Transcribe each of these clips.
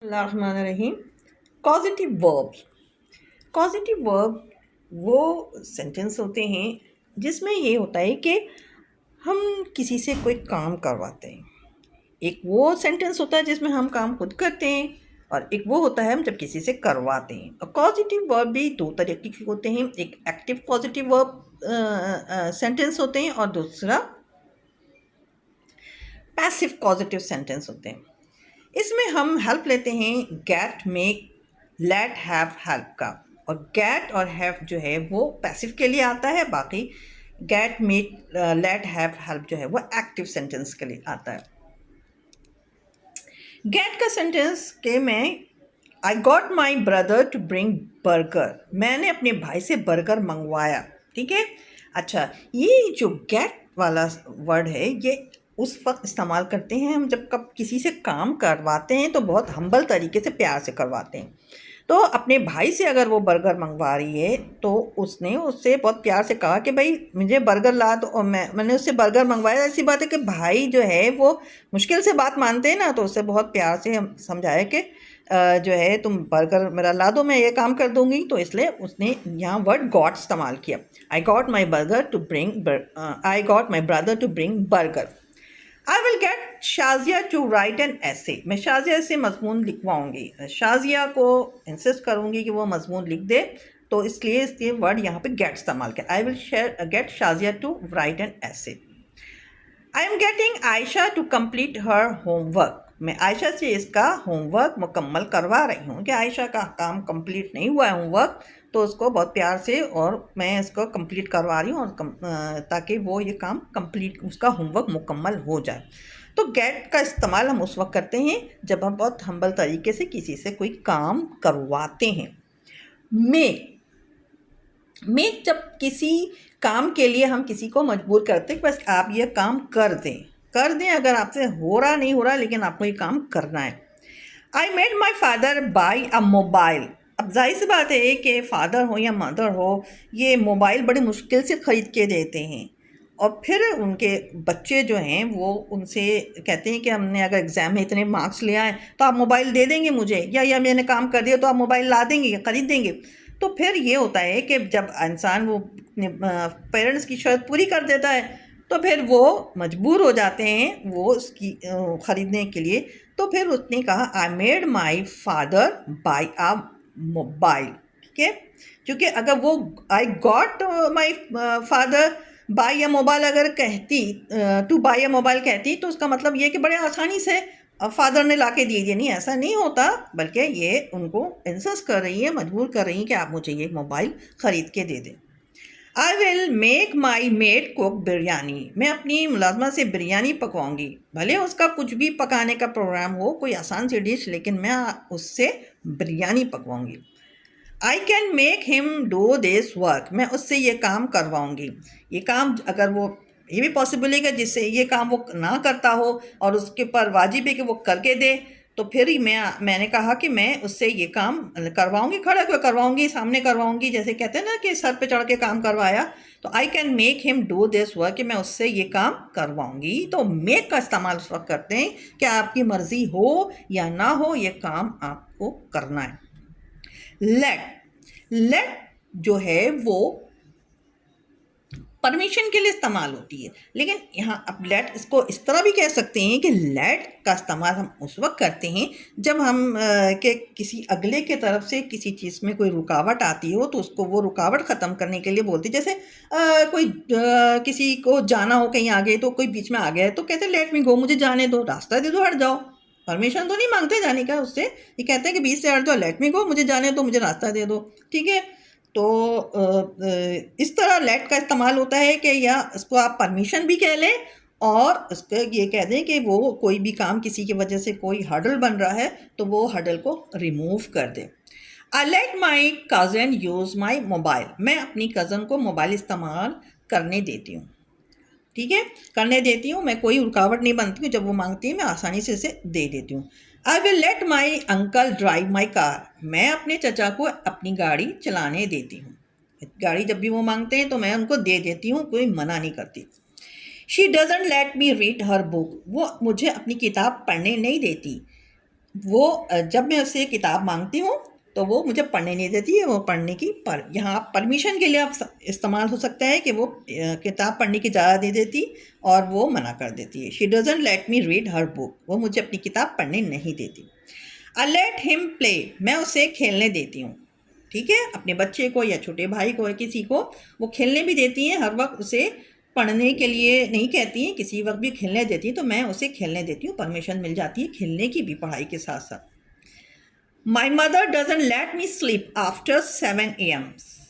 रहीम। Causative verbs. Causative verb वो sentence होते हैं जिसमें ये होता है कि हम किसी से कोई काम करवाते हैं। एक वो सेंटेंस होता है जिसमें हम काम खुद करते हैं और एक वो होता है हम जब किसी से करवाते हैं। और पॉजिटिव वर्ब भी दो तरीके के होते हैं, एक एक्टिव पॉजिटिव वर्ब सेंटेंस होते हैं और दूसरा पैसिव पॉजिटिव सेंटेंस होते हैं। इसमें हम हेल्प लेते हैं get, make, let, have, help का। और गेट और हैव जो है वो पैसिव के लिए आता है, बाकी get, make, let, have, help जो है वो एक्टिव सेंटेंस के लिए आता है। गेट का सेंटेंस के मैं I got my brother to bring burger, मैंने अपने भाई से बर्गर मंगवाया। ठीक है। अच्छा, ये जो गेट वाला वर्ड है ये उस वक्त इस्तेमाल करते हैं हम जब कब किसी से काम करवाते हैं तो बहुत हम्बल तरीके से प्यार से करवाते हैं। तो अपने भाई से अगर वो बर्गर मंगवा रही है तो उसने उससे बहुत प्यार से कहा कि भाई मुझे बर्गर ला दो, और मैंने उससे बर्गर मंगवाया। ऐसी बात है कि भाई जो है वो मुश्किल से बात मानते हैं ना, तो उससे बहुत प्यार से हम समझाया कि जो है तुम बर्गर मेरा ला दो, मैं ये काम कर दूंगी। तो इसलिए उसने यहाँ वर्ड गॉट इस्तेमाल किया। I got my brother to bring burger. I will get Shazia to write an essay, मैं शाजिया से मजमून लिखवाऊंगी। शाजिया को इंसिस्ट करूंगी कि वो मजमून लिख दे, तो इसलिए इसके वर्ड यहाँ पे गेट इस्तेमाल किया। I will get Shazia to write an ऐसे। I am getting Ayesha to complete her homework, मैं आयशा से इसका होमवर्क मुकम्मल करवा रही हूँ कि आयशा का काम कंप्लीट नहीं हुआ है होमवर्क, तो उसको बहुत प्यार से और मैं इसको कंप्लीट करवा रही हूँ और ताकि वो ये काम कंप्लीट, उसका होमवर्क मुकम्मल हो जाए। तो गेट का इस्तेमाल हम उस वक्त करते हैं जब हम बहुत हम्बल तरीके से किसी से कोई काम करवाते हैं। मेक जब किसी काम के लिए हम किसी को मजबूर करते हैं कि बस आप ये काम कर दें अगर आपसे हो रहा नहीं हो रहा, लेकिन आपको ये काम करना है। I made my father by a mobile, अब जाहिर सी बात है कि फ़ादर हो या मदर हो, ये मोबाइल बड़ी मुश्किल से ख़रीद के देते हैं। और फिर उनके बच्चे जो हैं वो उनसे कहते हैं कि हमने अगर एग्ज़ाम में इतने मार्क्स ले आए तो आप मोबाइल दे देंगे मुझे, या मैंने काम कर दिया तो आप मोबाइल ला देंगे, ख़रीद देंगे। तो फिर ये होता है कि जब इंसान वो अपने पेरेंट्स की शर्त पूरी कर देता है तो फिर वो मजबूर हो जाते हैं वो उसकी ख़रीदने के लिए। तो फिर उसने कहा I made my father by a mobile. ठीक है, क्योंकि अगर वो आई got my father by a mobile अगर कहती, टू बाई अ मोबाइल कहती, तो उसका मतलब ये कि बड़े आसानी से फादर ने ला के दे दिया। नहीं, ऐसा नहीं होता, बल्कि ये उनको इंसिस्ट कर रही है, मजबूर कर रही है कि आप मुझे ये मोबाइल ख़रीद के दे दें। I will make my made cook biryani, मैं अपनी मुलाजमा से बिरयानी पकवाऊंगी, भले उसका कुछ भी पकाने का प्रोग्राम हो, कोई आसान सी डिश, लेकिन मैं उससे बिरयानी पकवाऊंगी। I can make him do this work, मैं उससे ये काम करवाऊंगी। ये काम अगर वो, ये भी पॉसिबल है कि जिससे ये काम वो ना करता हो और उसके ऊपर वाजिब है कि वो करके दे, तो फिर ही मैंने कहा कि मैं उससे ये काम करवाऊंगी, खड़ा होकर करवाऊंगी, सामने करवाऊंगी, जैसे कहते हैं ना कि सर पे चढ़ के काम करवाया। तो आई can make him do this work, कि मैं उससे ये काम करवाऊंगी। तो मेक का इस्तेमाल उस वक्त करते हैं कि आपकी मर्ज़ी हो या ना हो, ये काम आपको करना है। लेट जो है वो परमिशन के लिए इस्तेमाल होती है, लेकिन यहाँ अब लेट इसको इस तरह भी कह सकते हैं कि लेट का इस्तेमाल हम उस वक्त करते हैं जब हम के किसी अगले के तरफ से किसी चीज़ में कोई रुकावट आती हो तो उसको वो रुकावट ख़त्म करने के लिए बोलते हैं। जैसे कोई किसी को जाना हो कहीं आगे, तो कोई बीच में आ गया है तो कहते हैं लेट मी गो, मुझे जाने दो, रास्ता दे दो, हट जाओ। परमिशन तो नहीं मांगते जाने का उससे, ये कहते हैं कि बीच से हट जाओ, लेट मी गो, मुझे जाने दो, मुझे रास्ता दे दो। ठीक है। तो इस तरह लेट का इस्तेमाल होता है कि या इसको आप परमिशन भी कह लें और उसको ये कह दें कि वो कोई भी काम किसी की वजह से कोई हर्डल बन रहा है तो वो हर्डल को रिमूव कर दें। I let my cousin use my mobile, मैं अपनी कज़न को मोबाइल इस्तेमाल करने देती हूँ। ठीक है, करने देती हूँ, मैं कोई रुकावट नहीं बनती हूँ, जब वो मांगती है मैं आसानी से उसे दे देती हूँ। I will let my uncle drive my car, मैं अपने चचा को अपनी गाड़ी चलाने देती हूँ। गाड़ी जब भी वो मांगते हैं तो मैं उनको दे देती हूँ, कोई मना नहीं करती। She doesn't let me read her book, वो मुझे अपनी किताब पढ़ने नहीं देती। वो जब मैं उससे किताब मांगती हूँ तो वो मुझे पढ़ने नहीं देती है। वो पढ़ने की यहाँ परमिशन के लिए आप इस्तेमाल हो सकता है कि वो किताब पढ़ने की इजाज़त दे देती और वो मना कर देती है। She doesn't let me read her book, वो मुझे अपनी किताब पढ़ने नहीं देती। आई लेट हिम प्ले, मैं उसे खेलने देती हूँ। ठीक है, अपने बच्चे को या छोटे भाई को या किसी को वो खेलने भी देती हैं, हर वक्त उसे पढ़ने के लिए नहीं कहती हैं, किसी वक्त भी खेलने देती हैं, तो मैं उसे खेलने देती हूँ, परमिशन मिल जाती है खेलने की भी पढ़ाई के साथ साथ। My mother doesn't let me sleep after 7 AM,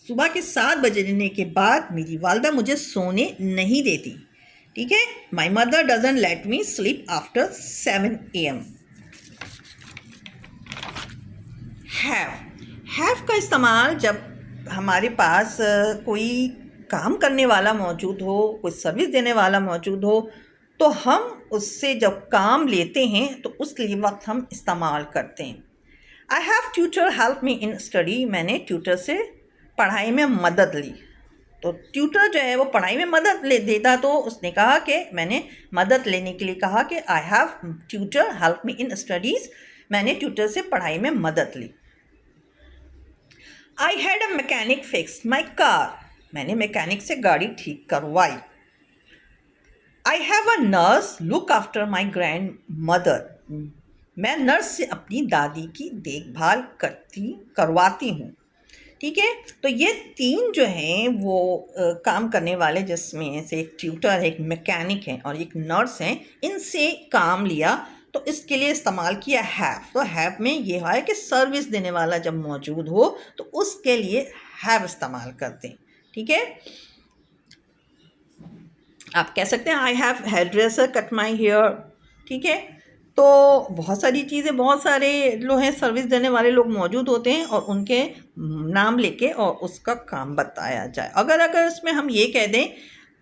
सुबह के 7 बजने के बाद मेरी वालदा मुझे सोने नहीं देती। ठीक है, my mother doesn't let me sleep after 7 AM। Have का इस्तेमाल जब हमारे पास कोई काम करने वाला मौजूद हो, कोई सर्विस देने वाला मौजूद हो, तो हम उससे जब काम लेते हैं तो उस वक्त हम इस्तेमाल करते हैं। I have tutor help me in study, मैंने ट्यूटर से पढ़ाई में मदद ली। तो ट्यूटर जो है वो पढ़ाई में मदद ले देता, तो उसने कहा कि मैंने मदद लेने के लिए कहा कि I have tutor help me in studies, मैंने ट्यूटर से पढ़ाई में मदद ली। I had a mechanic fix my car, मैंने मैकेनिक से गाड़ी ठीक करवाई। I have a nurse look after my grandmother, मैं नर्स से अपनी दादी की देखभाल करवाती हूँ। ठीक है, तो ये 3 जो हैं वो काम करने वाले, जिसमें से एक ट्यूटर, एक मैकेनिक है और एक नर्स हैं, इनसे काम लिया तो इसके लिए इस्तेमाल किया हैव। तो हैव में ये है कि सर्विस देने वाला जब मौजूद हो तो उसके लिए हैव इस्तेमाल करते हैं। ठीक है, आप कह सकते हैं I have hairdresser cut my hair. ठीक है, तो बहुत सारी चीज़ें, बहुत सारे लोग हैं सर्विस देने वाले लोग मौजूद होते हैं और उनके नाम लेके और उसका काम बताया जाए। अगर इसमें हम ये कह दें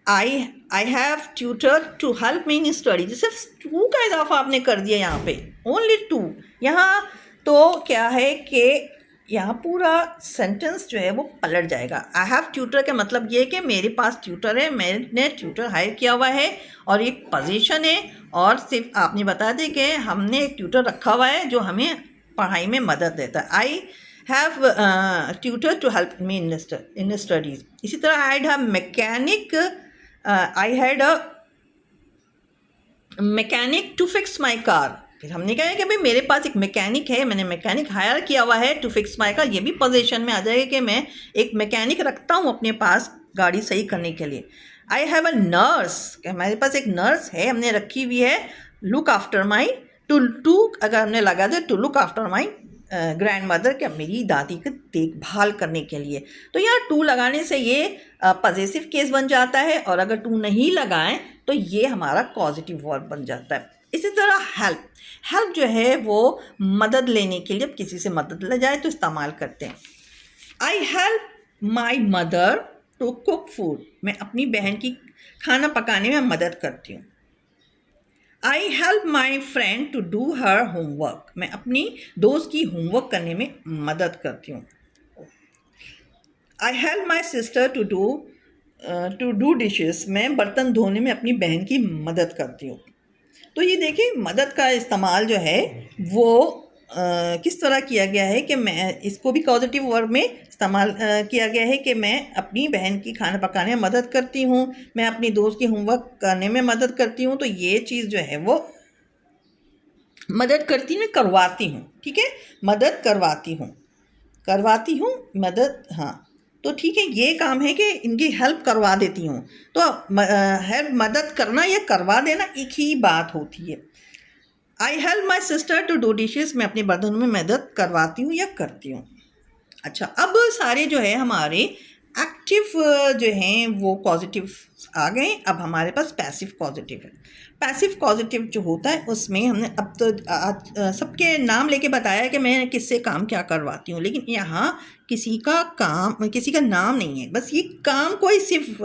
I have tutor to help me in study, जैसे टू का इजाफा आपने कर दिया यहाँ पे, ओनली टू यहाँ, तो क्या है कि यहाँ पूरा सेंटेंस जो है वो पलट जाएगा। आई हैव ट्यूटर का मतलब ये है कि मेरे पास ट्यूटर है, मैंने ट्यूटर हायर किया हुआ है और एक पोजीशन है, और सिर्फ आपने बता दें कि हमने एक ट्यूटर रखा हुआ है जो हमें पढ़ाई में मदद देता है। I have tutor to help me in studies. इसी तरह I have mechanic, I had a mechanic to fix my car, फिर हमने कहा कि भाई मेरे पास एक मैकेनिक है, मैंने मैकेनिक हायर किया हुआ है टू फिक्स माई कार, ये भी पोजीशन में आ जाएगा कि मैं एक मैकेनिक रखता हूँ अपने पास गाड़ी सही करने के लिए। आई हैव अ नर्स, हमारे पास एक नर्स है, हमने रखी हुई है लुक आफ्टर माई टू अगर हमने लगा दे to look after my grandmother, क्या मेरी दादी की देखभाल करने के लिए। तो यहाँ टू लगाने से ये पॉजिटिव केस बन जाता है, और अगर टू नहीं लगाएं तो ये हमारा पॉजिटिव वर्ब बन जाता है। इसी तरह हेल्प जो है वो मदद लेने के लिए, किसी से मदद ले जाए तो इस्तेमाल करते हैं। I help my mother to cook food, मैं अपनी बहन की खाना पकाने में मदद करती हूँ। I help my friend to do her homework, मैं अपनी दोस्त की होमवर्क करने में मदद करती हूँ। I help my sister to do dishes, मैं बर्तन धोने में अपनी बहन की मदद करती हूँ। तो ये देखिए मदद का इस्तेमाल जो है वो किस तरह किया गया है कि मैं इसको भी पॉजिटिव वर्ब में इस्तेमाल किया गया है कि मैं अपनी बहन की खाना पकाने में मदद करती हूँ, मैं अपनी दोस्त की होमवर्क करने में मदद करती हूँ। तो ये चीज़ जो है वो मदद करती मैं करवाती हूँ। ठीक है, मदद करवाती हूँ मदद, हाँ, तो ठीक है, ये काम है कि इनकी हेल्प करवा देती हूँ। तो हेल्प मदद करना या करवा देना एक ही बात होती है। I help my sister to do dishes, मैं अपने बर्तनों में मदद करवाती हूँ या करती हूँ। अच्छा, अब सारे जो है हमारे एक्टिव जो हैं वो पॉजिटिव आ गए। अब हमारे पास पैसिव पॉजिटिव है। पैसिव पॉजिटिव जो होता है उसमें हमने अब तो सबके नाम लेके बताया कि मैं किससे काम क्या करवाती हूँ, लेकिन यहाँ किसी का नाम नहीं है, बस ये काम को ही सिर्फ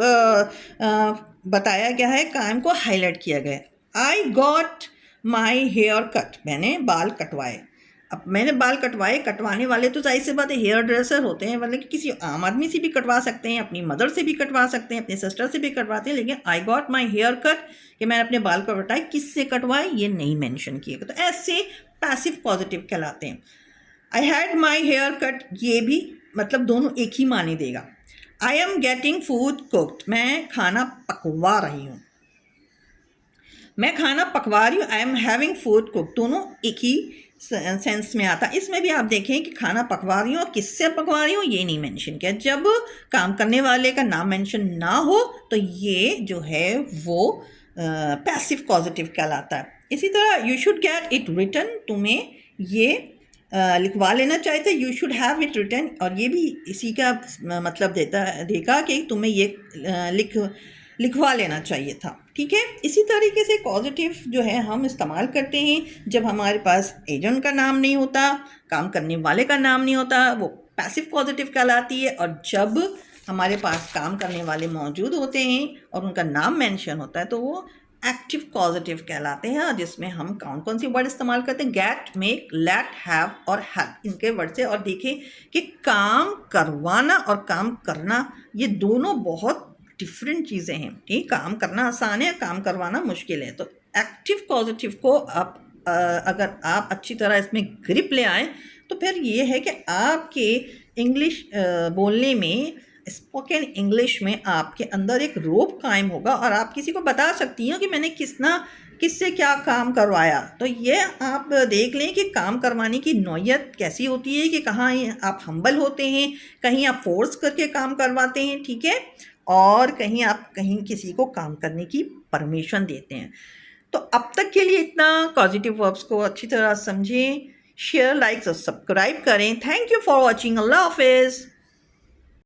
बताया गया है, काम को हाईलाइट किया गया है। I got my hair cut, मैंने बाल कटवाए। अब मैंने बाल कटवाने वाले तो जाहिर सी बात है हेयर ड्रेसर होते हैं, मतलब कि किसी आम आदमी से भी कटवा सकते हैं, अपनी मदर से भी कटवा सकते हैं, अपनी सिस्टर से भी कटवाते हैं। लेकिन I got my hair cut कि मैंने अपने बाल कटवाए, किससे कटवाए ये नहीं मेंशन किया। तो ऐसे पैसिव पॉजिटिव कहलाते हैं। I had my hair cut, ये भी मतलब दोनों एक ही माने देगा। I am getting food cooked, मैं खाना पकवा रही हूँ, मैं खाना पकवा रही हूँ। I am having food cook, दोनों एक ही सेंस में आता है। इसमें भी आप देखें कि खाना पकवा रही हूँ और किससे पकवा रही हूँ ये नहीं मेंशन किया। जब काम करने वाले का नाम मेंशन ना हो तो ये जो है वो पैसिव पॉजिटिव कहलाता है। इसी तरह you should get it written, तुम्हें ये लिखवा लेना चाहिए था, you should have it written, और ये भी इसी का मतलब देगा कि तुम्हें ये लिखवा लेना चाहिए था। ठीक है, इसी तरीके से पॉजिटिव जो है हम इस्तेमाल करते हैं जब हमारे पास एजेंट का नाम नहीं होता, काम करने वाले का नाम नहीं होता, वो पैसिव पॉजिटिव कहलाती है। और जब हमारे पास काम करने वाले मौजूद होते हैं और उनका नाम मेंशन होता है तो वो एक्टिव पॉजिटिव कहलाते हैं, जिसमें हम कौन कौन सी वर्ड इस्तेमाल करते हैं, गेट, मेक, लेट, हैव और हेल्प, इनके वर्ड से। और देखें कि काम करवाना और काम करना ये दोनों बहुत डिफरेंट चीज़ें हैं। ठीक, काम करना आसान है, काम करवाना मुश्किल है। तो एक्टिव पॉजिटिव को आप अगर आप अच्छी तरह इसमें ग्रिप ले आए तो फिर ये है कि आपके इंग्लिश बोलने में, स्पोकन इंग्लिश में आपके अंदर एक रोब कायम होगा और आप किसी को बता सकती हैं कि मैंने किससे क्या काम करवाया। तो ये आप देख लें कि काम करवाने की नौयत कैसी होती है, कि कहाँ आप हम्बल होते हैं, कहीं आप फोर्स करके काम करवाते हैं, ठीक है, और कहीं किसी को काम करने की परमिशन देते हैं। तो अब तक के लिए इतना। पॉजिटिव वर्ब्स को अच्छी तरह समझें, शेयर, लाइक और सब्सक्राइब करें। Thank you for watching. अल्लाह हाफिज़।